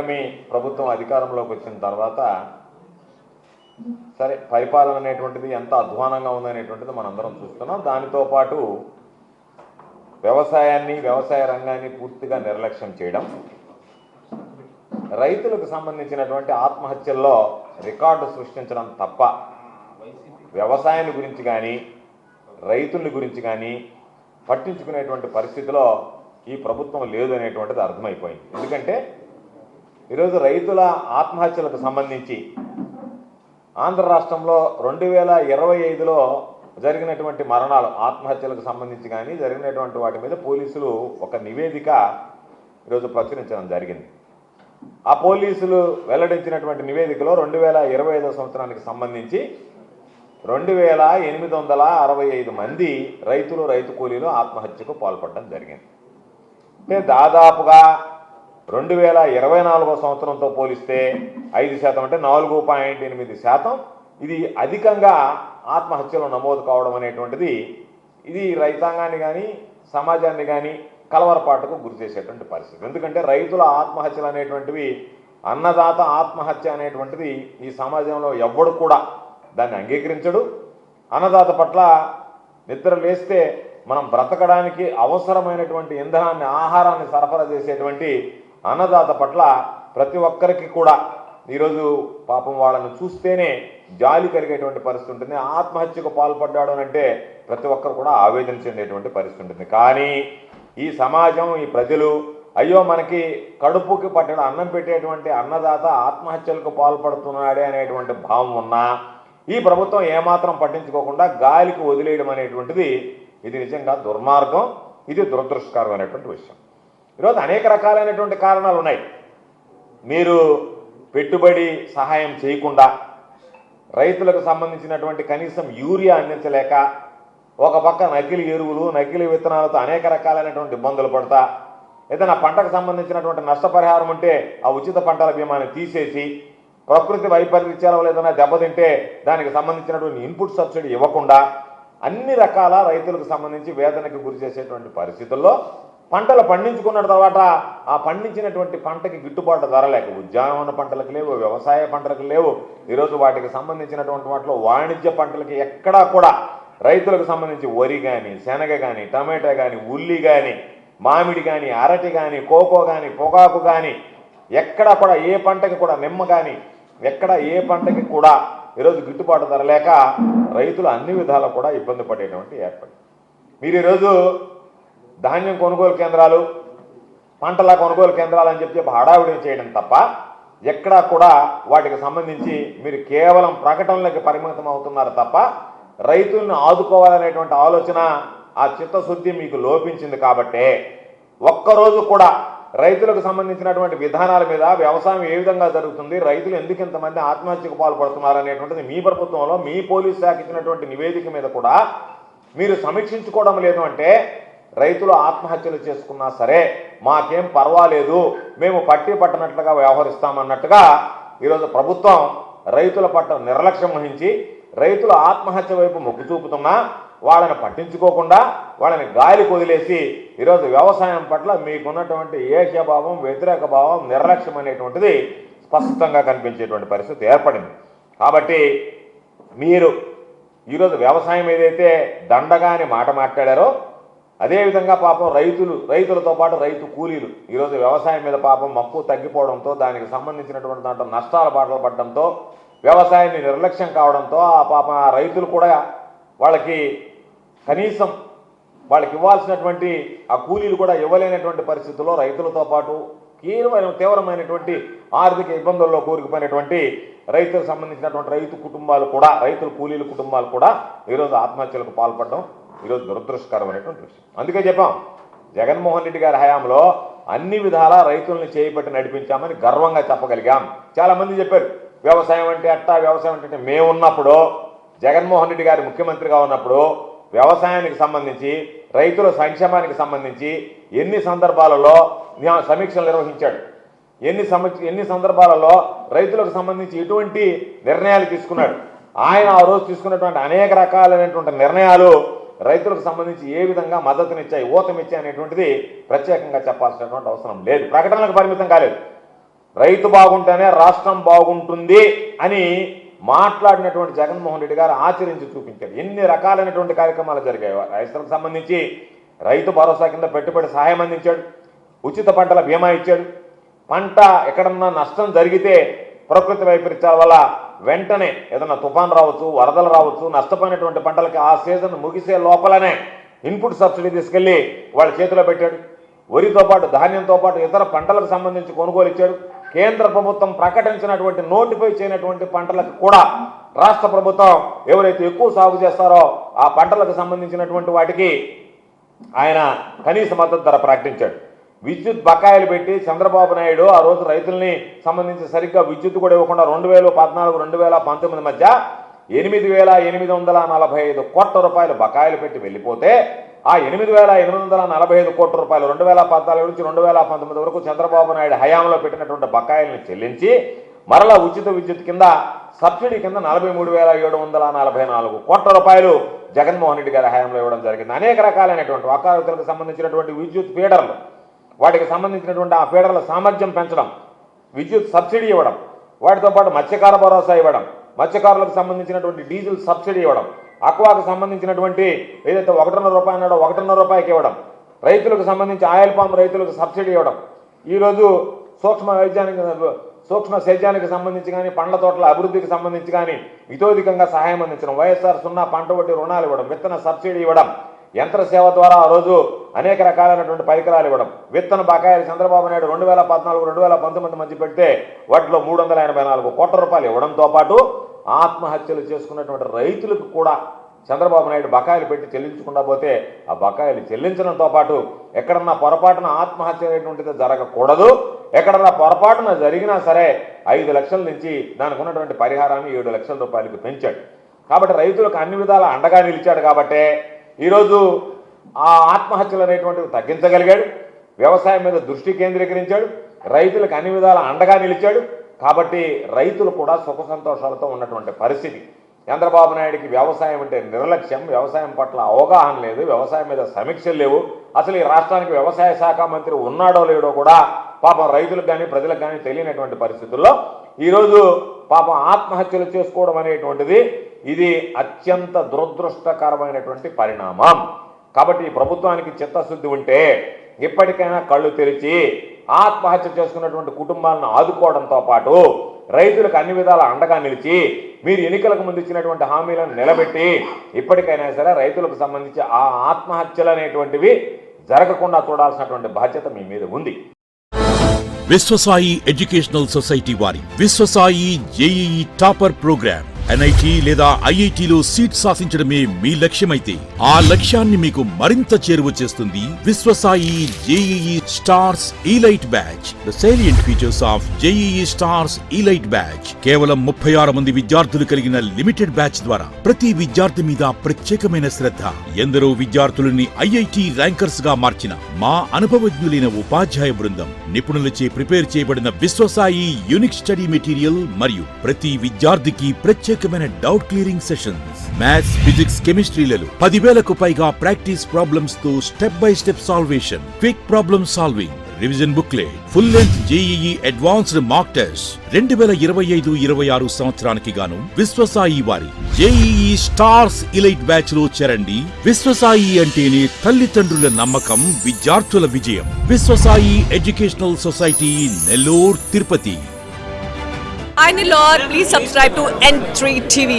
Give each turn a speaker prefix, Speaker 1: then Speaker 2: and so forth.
Speaker 1: కూటమి ప్రభుత్వం అధికారంలోకి వచ్చిన తర్వాత సరే పరిపాలన అనేటువంటిది ఎంత అధ్వానంగా ఉందనేటువంటిది మనందరం చూస్తున్నాం. దానితో పాటు వ్యవసాయాన్ని, వ్యవసాయ రంగాన్ని పూర్తిగా నిర్లక్ష్యం చేయడం, రైతులకు సంబంధించినటువంటి ఆత్మహత్యల్లో రికార్డు సృష్టించడం తప్ప వ్యవసాయాన్ని గురించి కానీ రైతుల గురించి కానీ పట్టించుకునేటువంటి పరిస్థితిలో ఈ ప్రభుత్వం లేదు అనేటువంటిది అర్థమైపోయింది. ఎందుకంటే ఈరోజు రైతుల ఆత్మహత్యలకు సంబంధించి ఆంధ్ర రాష్ట్రంలో 2025లో జరిగినటువంటి మరణాలు, ఆత్మహత్యలకు సంబంధించి కానీ జరిగినటువంటి వాటి మీద పోలీసులు ఒక నివేదిక ఈరోజు ప్రచురించడం జరిగింది. ఆ పోలీసులు వెల్లడించినటువంటి నివేదికలో 2025 సంవత్సరానికి సంబంధించి 2865 మంది రైతులు, రైతు కూలీలు ఆత్మహత్యకు పాల్పడడం జరిగింది. అంటే దాదాపుగా 2024 సంవత్సరంతో పోలిస్తే 5%, అంటే 4.8% ఇది అధికంగా ఆత్మహత్యలు నమోదు కావడం అనేటువంటిది ఇది రైతాంగాన్ని కానీ సమాజాన్ని కానీ కలవరపాటుకు గురి చేసేటువంటి పరిస్థితి. ఎందుకంటే రైతుల ఆత్మహత్యలు అనేటువంటివి, అన్నదాత ఆత్మహత్య అనేటువంటిది ఈ సమాజంలో ఎవ్వడు కూడా దాన్ని అంగీకరించడు. అన్నదాత పట్ల నిద్ర లేస్తే మనం బ్రతకడానికి అవసరమైనటువంటి ఇంధనాన్ని, ఆహారాన్ని సరఫరా చేసేటువంటి అన్నదాత పట్ల ప్రతి ఒక్కరికి కూడా ఈరోజు పాపం వాళ్ళని చూస్తేనే జాలి కలిగేటువంటి పరిస్థితి ఉంటుంది. ఆత్మహత్యకు పాల్పడ్డాడు అంటే ప్రతి ఒక్కరు కూడా ఆవేదన చెందేటువంటి పరిస్థితి ఉంటుంది. కానీ ఈ సమాజం, ఈ ప్రజలు అయ్యో మనకి కడుపుకి పట్టిన అన్నం పెట్టేటువంటి అన్నదాత ఆత్మహత్యలకు పాల్పడుతున్నాడే అనేటువంటి భావం ఉన్నా ఈ ప్రభుత్వం ఏమాత్రం పట్టించుకోకుండా గాలికి వదిలేయడం అనేటువంటిది ఇది నిజంగా దుర్మార్గం, ఇది దురదృష్టకరమైనటువంటి విషయం. ఈరోజు అనేక రకాలైనటువంటి కారణాలు ఉన్నాయి. మీరు పెట్టుబడి సహాయం చేయకుండా, రైతులకు సంబంధించినటువంటి కనీసం యూరియా అందించలేక, ఒక పక్క నకిలీ ఎరువులు, నకిలీ విత్తనాలతో అనేక రకాలైనటువంటి ఇబ్బందులు పడతా, ఏదైనా పంటకు సంబంధించినటువంటి నష్టపరిహారం ఉంటే ఆ ఉచిత పంటల బీమాని తీసేసి, ప్రకృతి వైపరీత్యాల వల్ల ఏదైనా దెబ్బతింటే దానికి సంబంధించినటువంటి ఇన్పుట్ సబ్సిడీ ఇవ్వకుండా అన్ని రకాల రైతులకు సంబంధించి వేదనకు గురి చేసేటువంటి పరిస్థితుల్లో పంటలు పండించుకున్న తర్వాత ఆ పండించినటువంటి పంటకి గిట్టుబాటు ధర లేక, ఉద్యానవన పంటలకు లేవు, వ్యవసాయ పంటలకు లేవు, ఈరోజు వాటికి సంబంధించినటువంటి వాటిలో వాణిజ్య పంటలకి ఎక్కడా కూడా రైతులకు సంబంధించి వరి కానీ, శనగ కానీ, టమాటా కానీ, ఉల్లి కానీ, మామిడి కానీ, అరటి కానీ, కోకో కానీ, పొగాకు కానీ ఎక్కడా కూడా ఏ పంటకి కూడా, నిమ్మ కానీ ఎక్కడ ఏ పంటకి కూడా ఈరోజు గిట్టుబాటు ధర లేక రైతులు అన్ని విధాలు కూడా ఇబ్బంది పడేటువంటి ఏర్పడింది. మీరు ఈరోజు ధాన్యం కొనుగోలు కేంద్రాలు, పంటల కొనుగోలు కేంద్రాలు అని చెప్పి హడావిడి చేయడం తప్ప ఎక్కడా కూడా వాటికి సంబంధించి మీరు కేవలం ప్రకటనలకి పరిమితం అవుతున్నారు తప్ప రైతులను ఆదుకోవాలనేటువంటి ఆలోచన, ఆ చిత్తశుద్ధి మీకు లోపించింది. కాబట్టే ఒక్కరోజు కూడా రైతులకు సంబంధించినటువంటి విధానాల మీద, వ్యవసాయం ఏ విధంగా జరుగుతుంది, రైతులు ఎందుకు ఇంతమంది ఆత్మహత్యకు పాల్పడుతున్నారు అనేటువంటిది మీ ప్రభుత్వంలో, మీ పోలీసు శాఖ ఇచ్చినటువంటి నివేదిక మీద కూడా మీరు సమీక్షించుకోవడం లేదు. అంటే రైతులు ఆత్మహత్యలు చేసుకున్నా సరే మాకేం పర్వాలేదు, మేము పట్టి పట్టనట్లుగా వ్యవహరిస్తామన్నట్టుగా ఈరోజు ప్రభుత్వం రైతుల పట్ల నిర్లక్ష్యం వహించి రైతుల ఆత్మహత్య వైపు మొగ్గు చూపుతున్నా వాళ్ళని పట్టించుకోకుండా వాళ్ళని గాలి వదిలేసి ఈరోజు వ్యవసాయం పట్ల మీకున్నటువంటి ఏకభావం, వ్యతిరేక భావం, నిర్లక్ష్యం అనేటువంటిది స్పష్టంగా కనిపించేటువంటి పరిస్థితి ఏర్పడింది. కాబట్టి మీరు ఈరోజు వ్యవసాయం ఏదైతే దండగా అని మాట మాట్లాడారో అదేవిధంగా పాపం రైతులతో పాటు రైతు కూలీలు ఈరోజు వ్యవసాయం మీద పాపం మక్కువ తగ్గిపోవడంతో, దానికి సంబంధించినటువంటి దాంట్లో నష్టాల బాటలు పడడంతో, వ్యవసాయాన్ని నిర్లక్ష్యం కావడంతో ఆ పాపం ఆ రైతులు కూడా వాళ్ళకి కనీసం వాళ్ళకి ఇవ్వాల్సినటువంటి ఆ కూలీలు కూడా ఇవ్వలేనటువంటి పరిస్థితుల్లో రైతులతో పాటు తీవ్రమైనటువంటి ఆర్థిక ఇబ్బందుల్లో కూరుకుపోయినటువంటి రైతులకు సంబంధించినటువంటి రైతు కుటుంబాలు కూడా, రైతుల కూలీల కుటుంబాలు కూడా ఈరోజు ఆత్మహత్యలకు పాల్పడడం ఈరోజు దురదృష్టకరమైనటువంటి విషయం. అందుకే చెప్పాం, జగన్మోహన్ రెడ్డి గారి హయాంలో అన్ని విధాలా రైతుల్ని చేయిపట్టి నడిపించామని గర్వంగా చెప్పగలిగాం. చాలామంది చెప్పారు వ్యవసాయం అంటే అట్టా, వ్యవసాయం అంటే మేమున్నప్పుడు, జగన్మోహన్ రెడ్డి గారి ముఖ్యమంత్రిగా ఉన్నప్పుడు వ్యవసాయానికి సంబంధించి, రైతుల సంక్షేమానికి సంబంధించి ఎన్ని సందర్భాలలో సమీక్షలు నిర్వహించాడు, ఎన్ని సందర్భాలలో రైతులకు సంబంధించి ఎటువంటి నిర్ణయాలు తీసుకున్నాడు. ఆయన ఆ రోజు తీసుకున్నటువంటి అనేక రకాలైనటువంటి నిర్ణయాలు రైతులకు సంబంధించి ఏ విధంగా మద్దతునిచ్చాయి, ఊతమిచ్చాయి అనేటువంటిది ప్రత్యేకంగా చెప్పాల్సినటువంటి అవసరం లేదు. ప్రకటనలకు పరిమితం కాలేదు. రైతు బాగుంటేనే రాష్ట్రం బాగుంటుంది అని మాట్లాడినటువంటి జగన్మోహన్ రెడ్డి గారు ఆచరించి చూపించారు. ఎన్ని రకాలైనటువంటి కార్యక్రమాలు జరిగాయి. రైతులకు సంబంధించి రైతు భరోసా కింద పెట్టుబడి సహాయం అందించాడు, ఉచిత పంటల బీమా ఇచ్చాడు, పంట ఎక్కడన్నా నష్టం జరిగితే ప్రకృతి వైపరీత్యాల వల్ల వెంటనే ఏదైనా తుఫాన్ రావచ్చు, వరదలు రావచ్చు, నష్టపోయినటువంటి పంటలకి ఆ సీజన్ ముగిసే లోపలనే ఇన్పుట్ సబ్సిడీ తీసుకెళ్లి వాళ్ళ చేతిలో పెట్టాడు. వరితో పాటు ధాన్యంతో పాటు ఇతర పంటలకు సంబంధించి కొనుగోలు ఇచ్చాడు. కేంద్ర ప్రభుత్వం ప్రకటించినటువంటి నోటిఫై చేయనటువంటి పంటలకు కూడా రాష్ట్ర ప్రభుత్వం ఎవరైతే ఎక్కువ సాగు చేస్తారో ఆ పంటలకు సంబంధించినటువంటి వాటికి ఆయన కనీస మద్దతు ధర ప్రకటించాడు. విద్యుత్ బకాయిలు పెట్టి చంద్రబాబు నాయుడు ఆ రోజు రైతుల్ని సంబంధించి సరిగ్గా విద్యుత్ కూడా ఇవ్వకుండా 2014-2019 మధ్య 8,845 కోట్ల రూపాయలు బకాయిలు పెట్టి వెళ్ళిపోతే ఆ 8,845 కోట్ల రూపాయలు 2014 నుంచి 2019 వరకు చంద్రబాబు నాయుడు హయాంలో పెట్టినటువంటి బకాయిలను చెల్లించి మరలా ఉచిత విద్యుత్ కింద సబ్సిడీ కింద 43,744 కోట్ల రూపాయలు జగన్మోహన్ రెడ్డి గారి హయాంలో ఇవ్వడం జరిగింది. అనేక రకాలైనటువంటి వకాలతులకు సంబంధించినటువంటి విద్యుత్ ఫీడర్లు, వాటికి సంబంధించినటువంటి ఆ ఫీడర్ల సామర్థ్యం పెంచడం, విద్యుత్ సబ్సిడీ ఇవ్వడం, వాటితో పాటు మత్స్యకార భరోసా ఇవ్వడం, మత్స్యకారులకు సంబంధించినటువంటి డీజిల్ సబ్సిడీ ఇవ్వడం, అక్వాకు సంబంధించినటువంటి ఏదైతే 1.5 రూపాయలు అన్నాడో 1.5 రూపాయకి ఇవ్వడం, రైతులకు సంబంధించి ఆయిల్ పామ్ రైతులకు సబ్సిడీ ఇవ్వడం, ఈరోజు సూక్ష్మ సేద్యానికి సంబంధించి కానీ పండ్ల తోటల అభివృద్ధికి సంబంధించి కానీ ఇతోధికంగా సహాయం అందించడం, వైఎస్ఆర్ 0 పంట వడ్డీ రుణాలు ఇవ్వడం, విత్తన సబ్సిడీ ఇవ్వడం, యంత్ర సేవ ద్వారా ఆ రోజు అనేక రకాలైనటువంటి పరికరాలు ఇవ్వడం, విత్తన బకాయిలు చంద్రబాబు నాయుడు 2014-2019 మధ్య పెడితే వాటిలో 384 కోట్ల రూపాయలు ఇవ్వడంతో పాటు ఆత్మహత్యలు చేసుకున్నటువంటి రైతులకు కూడా చంద్రబాబు నాయుడు బకాయిలు పెట్టి చెల్లించకుండా పోతే ఆ బకాయిలు చెల్లించడంతో పాటు ఎక్కడన్నా పొరపాటున ఆత్మహత్య అనేటువంటిది జరగకూడదు, ఎక్కడన్నా పొరపాటున జరిగినా సరే 5 లక్షల నుంచి దానికి ఉన్నటువంటి పరిహారాన్ని 7 లక్షల రూపాయలకు పెంచాడు. కాబట్టి రైతులకు అన్ని విధాల అండగా నిలిచాడు. కాబట్టే ఈరోజు ఆ ఆత్మహత్యలు అనేటువంటివి తగ్గించగలిగాడు, వ్యవసాయం మీద దృష్టి కేంద్రీకరించాడు, రైతులకు అన్ని విధాల అండగా నిలిచాడు. కాబట్టి రైతులు కూడా సుఖ సంతోషాలతో ఉన్నటువంటి పరిస్థితి. చంద్రబాబు నాయుడికి వ్యవసాయం అంటే నిర్లక్ష్యం, వ్యవసాయం పట్ల అవగాహన లేదు, వ్యవసాయం మీద సమీక్షలు లేవు. అసలు ఈ రాష్ట్రానికి వ్యవసాయ శాఖ మంత్రి ఉన్నాడో లేడో కూడా పాపం రైతులకు కానీ ప్రజలకు కానీ తెలియనటువంటి పరిస్థితుల్లో ఈరోజు పాపం ఆత్మహత్యలు చేసుకోవడం అనేటువంటిది ఇది అత్యంత దురదృష్టకరమైనటువంటి పరిణామం. కాబట్టి ఈ ప్రభుత్వానికి చిత్తశుద్ధి ఉంటే ఇప్పటికైనా కళ్ళు తెరిచి ఆత్మహత్య చేసుకున్నటువంటి కుటుంబాలను ఆదుకోవడంతో పాటు రైతులకు అన్ని విధాల అండగా నిలిచి మీరు ఎన్నికలకు ముందు ఇచ్చినటువంటి హామీలను నిలబెట్టి ఇప్పటికైనా సరే రైతులకు సంబంధించి ఆ ఆత్మహత్యలు అనేటువంటివి జరగకుండా చూడాల్సినటువంటి బాధ్యత మీ మీద ఉంది.
Speaker 2: విశ్వసాయి ఎడ్యుకేషనల్ సొసైటీ వారి Vishwasai JEE topper programme NIT లేదా IITలో సీట్ సాధించడమే మీ లక్ష్యమైతే ఆ లక్ష్యాన్ని మీకు మరింత చేరువ చేస్తుంది Viswasai JEE stars elite batch. The salient features of JEE stars elite batch. కేవలం 36 మంది విద్యార్థులు కలిగిన లిమిటెడ్ బ్యాచ్ ద్వారా ప్రతి విద్యార్థి మీద ప్రత్యేకమైన శ్రద్ధ, ఎందరో విద్యార్థులని IIT ర్యాంకర్స్ గా మార్చిన మా అనుభవజ్ఞులైన ఉపాధ్యాయ బృందం, నిపుణులచే ప్రిపేర్ చేయబడిన విశ్వసాయి యూనిక్ స్టడీ మెటీరియల్ మరియు ప్రతి విద్యార్థికి ప్రత్యేకమైన doubt clearing sessions, maths, physics, కెమిస్ట్రీలలో 10,000కు పైగా ప్రాక్టీస్ ప్రాబ్లమ్స్ తో step by step salvation, quick problem solving, revision booklet, full length JEE advanced mock test. 2025-26 సంవత్సరానికి గాను విశ్వసాయి వారి జేఈఈ స్టార్స్ ఇలైట్ బ్యాచ్ లో చేరండి. విశ్వసాయి అంటేనే తల్లిదండ్రుల నమ్మకం, విద్యార్థుల విజయం. Viswasai educational society, Nellore, Tirupati.
Speaker 3: Hi Nilor, please subscribe to N3 TV.